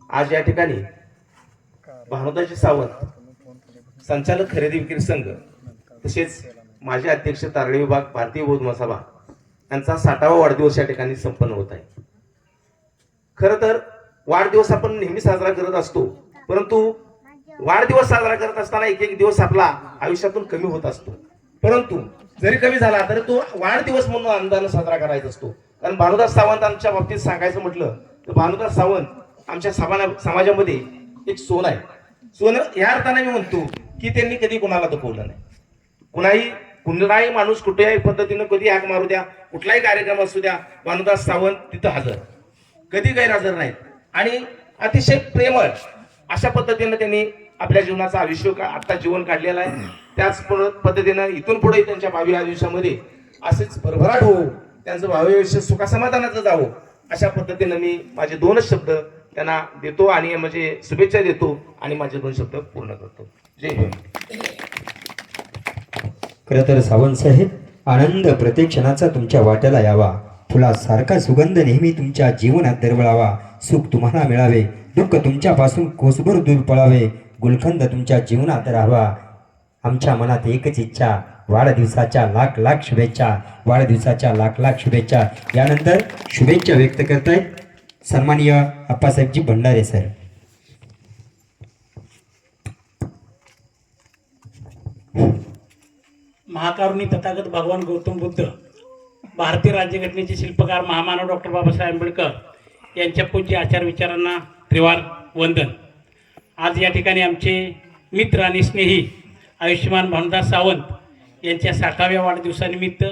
आज या ठिकाणी भानुदाजी सावंत संचालक खरेदी विक्री संघ तसेच माजी अध्यक्ष तारळे विभाग भारतीय बौद्ध महासभा यांचा 60वा वाढदिवस या ठिकाणी संपन्न होत आहे. खरं तर वाढदिवस आपण नेहमी साजरा करत असतो, परंतु वाढदिवस साजरा करत असताना एक एक दिवस आपला आयुष्यातून कमी होत असतो. परंतु जरी कमी झाला तरी तो वाढदिवस म्हणून आनंदाने साजरा करायचा असतो. कारण भानुदास सावंतांच्या बाबतीत सांगायचं म्हटलं तर भानुदास सावंत आमच्या समाजामध्ये एक सोन आहे. सोनं या अर्थाने मी म्हणतो की त्यांनी कधी कोणाला दुखवलं नाही. कुणालाही माणूस कुठल्याही पद्धतीनं कधी हाक मारू द्या, कुठलाही कार्यक्रम असू द्या, भानुदास सावंत तिथं हजर, कधी गैरहजर नाहीत. आणि अतिशय प्रेमळ अशा पद्धतीनं त्यांनी आपल्या जीवनाचं आयुष्य आता जीवन काढलेलं आहे. त्याच पद्धतीनं इथून पुढे त्यांच्या भावी आयुष्यामध्ये असेच भरभराट हो, त्यांचं भावी आयुष्य सुखासमाधानाचं जावं अशा पद्धतीनं मी माझे 2च शब्द त्यांना देतो आणि म्हणजे शुभेच्छा देतो आणि माझे 2 शब्द पूर्ण करतो. जय हिंद. खरं तर सावंत साहेब, आनंद प्रत्येक क्षणाचा तुमच्या वाट्याला यावा, फुलासारखा सुगंध नेहमी तुमच्या जीवनात दरवळावा, सुख तुम्हाला मिळावे, दुःख तुमच्यापासून कोसभर दूर पळावे, गुलखंद तुमच्या जीवनात राहावा. आमच्या मनात एकच इच्छा, वाढदिवसाच्या लाख लाख शुभेच्छा, वाढदिवसाच्या लाख लाख शुभेच्छा. यानंतर शुभेच्छा व्यक्त करतायत सन्माननीय आप्पासाहेबजी भंडारे सर. महाकारुणी तथागत भगवान गौतम बुद्ध, भारतीय राज्यघटनेचे शिल्पकार महामानव डॉक्टर बाबासाहेब आंबेडकर यांच्या पूज्य आचार विचारांना त्रिवार वंदन. आज या ठिकाणी आमचे मित्र आणि स्नेही आयुष्यमान भानुदास सावंत यांच्या 60व्या वाढदिवसानिमित्त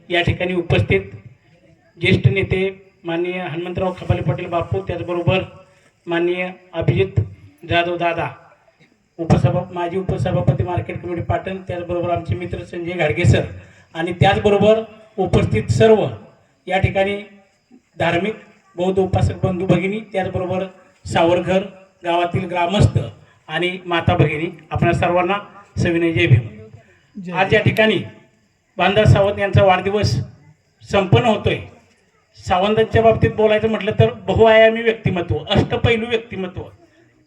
या ठिकाणी उपस्थित ज्येष्ठ नेते माननीय हनुमंतराव खपाले पाटील बापू, त्याचबरोबर माननीय अभिजित जाधव दादा, माजी उपसभापती मार्केट कमिटी पाटण, त्याचबरोबर आमचे मित्र संजय घाडगे सर आणि त्याचबरोबर उपस्थित सर्व या ठिकाणी धार्मिक बौद्ध उपासक बंधू भगिनी, त्याचबरोबर सावरघर गावातील ग्रामस्थ आणि माता भगिनी, आपल्या सर्वांना सविनय जय भीम. आज या ठिकाणी भानुदास सावंत यांचा वाढदिवस संपन्न होतोय. सावंतांच्या बाबतीत बोलायचं म्हटलं तर बहुआयामी व्यक्तिमत्व, अष्टपैलू व्यक्तिमत्व,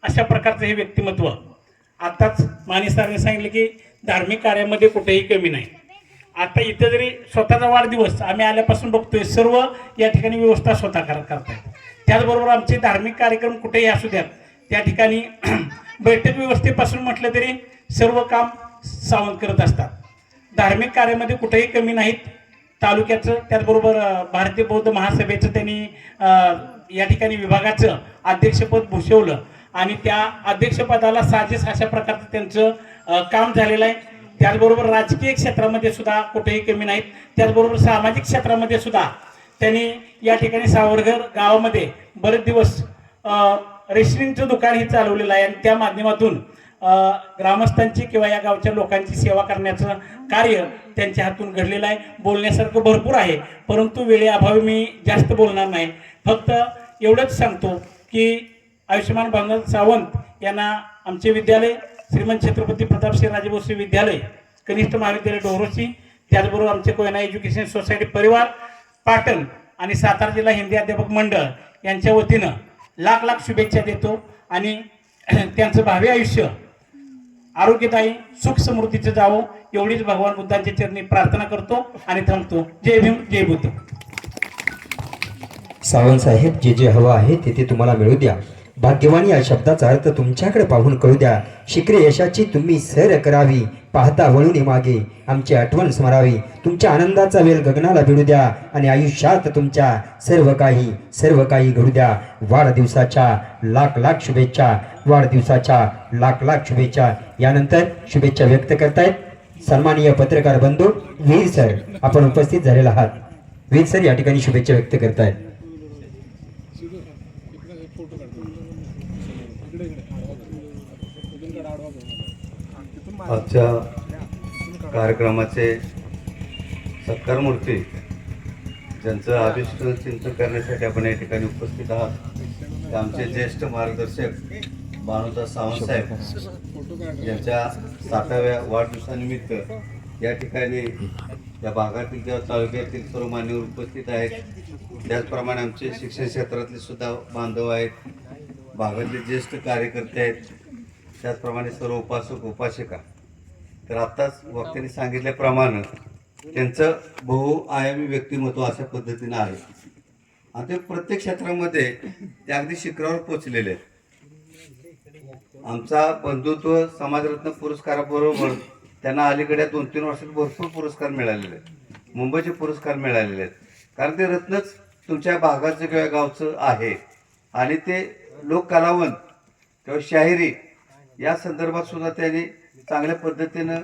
अशा प्रकारचं हे व्यक्तिमत्व. आताच माने सरांनी सांगितलं की धार्मिक कार्यामध्ये कुठेही कमी नाही. आता इथं जरी स्वतःचा वाढदिवस आम्ही आल्यापासून बघतोय, सर्व या ठिकाणी व्यवस्था स्वतः करतायत. त्याचबरोबर आमचे धार्मिक कार्यक्रम कुठेही असू द्यात, त्या ठिकाणी बैठक व्यवस्थेपासून म्हटलं तरी सर्व काम सावंत करत असतात. धार्मिक कार्यामध्ये कुठेही कमी नाहीत. तालुक्याचं त्याचबरोबर भारतीय बौद्ध महासभेचं त्यांनी या ठिकाणी विभागाचं अध्यक्षपद भूषवलं आणि त्या अध्यक्षपदाला साजेस अशा प्रकारचं त्यांचं काम झालेलं आहे. त्याचबरोबर राजकीय क्षेत्रामध्ये सुद्धा कुठेही कमी नाहीत. त्याचबरोबर सामाजिक क्षेत्रामध्ये सुद्धा त्यांनी या ठिकाणी सावरघर गावामध्ये बरेच दिवस रेशनिंगचं दुकान हे चालवलेलं आहे आणि त्या माध्यमातून ग्रामस्थांची किंवा या गावच्या लोकांची सेवा करण्याचं कार्य त्यांच्या हातून घडलेलं आहे. बोलण्यासारखं भरपूर आहे, परंतु वेळेअभावी मी जास्त बोलणार नाही. फक्त एवढंच सांगतो की आयुष्यमान भानुदास सावंत यांना आमचे विद्यालय श्रीमंत छत्रपती प्रतापसिंह राजभोसले विद्यालय कनिष्ठ महाविद्यालय डोंगरोची, त्याचबरोबर आमचे कोयना एज्युकेशन सोसायटी परिवार पाटण आणि सातारा जिल्हा हिंदी अध्यापक मंडळ यांच्या वतीनं लाख लाख शुभेच्छा देतो आणि त्यांचं भावी आयुष्य आरोग्यदायी सुख समृद्धीचं जावं एवढीच भगवान बुद्धांच्या चरणी प्रार्थना करतो आणि थांबतो. जय भीम, जय बुद्ध. सावंत साहेब, जे जे हवं आहे ते तुम्हाला मिळू द्या. भाग्यवानी या शब्दाचा अर्थ तुमच्याकडे पाहून कळू द्या. शिखरे यशाची तुम्ही सैर करावी, पाहता वळून मागे आमची आठवण स्मरावी. तुमच्या आनंदाचा वेल गगनाला भिडू द्या आणि आयुष्यात तुमच्या सर्व काही घडू द्या. वाढदिवसाच्या लाख लाख शुभेच्छा, वाढदिवसाच्या लाख लाख शुभेच्छा. यानंतर शुभेच्छा व्यक्त करतायत सन्माननीय पत्रकार बंधू वीर सर. आपण उपस्थित झालेला आहात. वीर सर या ठिकाणी शुभेच्छा व्यक्त करतायत. आजच्या कार्यक्रमाचे सत्कार मूर्ती ज्यांचं अभिष्ट चिंतन करण्यासाठी आपण या ठिकाणी उपस्थित आहात, ते आमचे ज्येष्ठ मार्गदर्शक भानुदास सावंत साहेब यांच्या 60व्या वाढदिवसानिमित्त या ठिकाणी या भागातील किंवा तालुक्यातील सर्व मान्यवर उपस्थित आहेत. त्याचप्रमाणे आमचे शिक्षण क्षेत्रातले सुद्धा बांधव आहेत. भागातले ज्येष्ठ कार्यकर्ते आहेत, त्याचप्रमाणे सर्व उपासक उपासिका. तर आत्ताच वक्त्यांनी सांगितल्याप्रमाणे त्यांचं बहुआयामी व्यक्तिमत्व अशा पद्धतीनं आहे आणि ते प्रत्येक क्षेत्रामध्ये ते अगदी शिखरावर पोचलेले आहेत. आमचा बंधुत्व समाजरत्न पुरस्काराबरोबर त्यांना अलीकडे 2-3 वर्षात भरपूर पुरस्कार मिळालेले आहेत, मुंबईचे पुरस्कार मिळालेले आहेत. कारण ते रत्नच तुमच्या भागाचं किंवा गावचं आहे आणि ते लोककलावंत किंवा शाहिरी या संदर्भात सुद्धा त्यांनी चांगल्या पद्धतीनं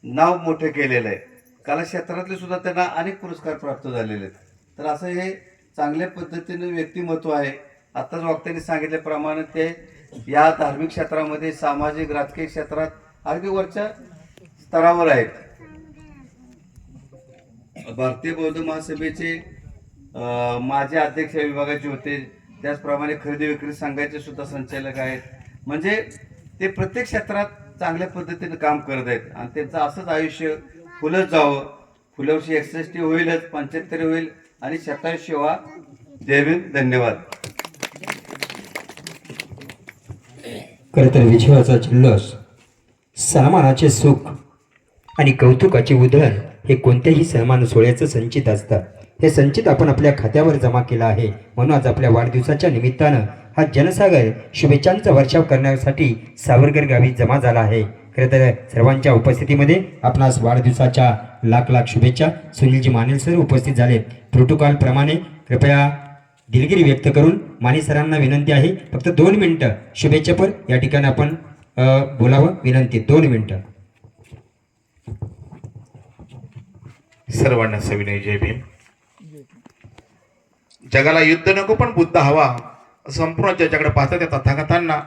नाव मोठं केलेलं आहे. कला क्षेत्रातले सुद्धा त्यांना अनेक पुरस्कार प्राप्त झालेले आहेत. तर असं हे चांगल्या पद्धतीनं व्यक्तिमत्व आहे. आत्ताच वक्त्यांनी सांगितल्याप्रमाणे ते या धार्मिक क्षेत्रामध्ये, सामाजिक राजकीय क्षेत्रात अगदी वरच्या स्तरावर आहेत. भारतीय बौद्ध महासभेचे माजी अध्यक्ष या विभागाचे होते, त्याचप्रमाणे खरेदी विक्री संघाचे सुद्धा संचालक आहेत. म्हणजे ते प्रत्येक क्षेत्रात चांगल्या पद्धतीने काम करत आहेत आणि त्यांचं असंच आयुष्य फुलत जावं. फुल्यावर्षी 61 होईलच, 75 होईल आणि 27 व्हा. जय भीम, धन्यवाद. खरं तर विजयाचा जल्लोष, सन्मानाचे सुख आणि कौतुकाचे उधळण हे कोणत्याही सन्मान सोहळ्याचं संचित असतं. हे संचित आपण आपल्या खात्यावर जमा केलं आहे. म्हणून आज आपल्या वाढदिवसाच्या निमित्तानं हा जनसागर शुभेच्छांचा वर्षाव करण्यासाठी सावरकर गावी जमा झाला आहे. खरं तर सर्वांच्या उपस्थितीमध्ये आपणास वाढदिवसाच्या लाख लाख शुभेच्छा. सुनीलजी मानेल सर उपस्थित झालेत. प्रोटोकॉल प्रमाणे कृपया दिलगिरी व्यक्त करून माने सरांना विनंती आहे, फक्त 2 मिनिटं शुभेच्छापर या ठिकाणी आपण बोलावं, विनंती. 2 मिनिटं. सर्वांना सविनय जय भीम. जगाला युद्ध नको पण बुद्ध हवा, संपूर्ण ज्याच्याकडे पाहतात त्या तथागतांना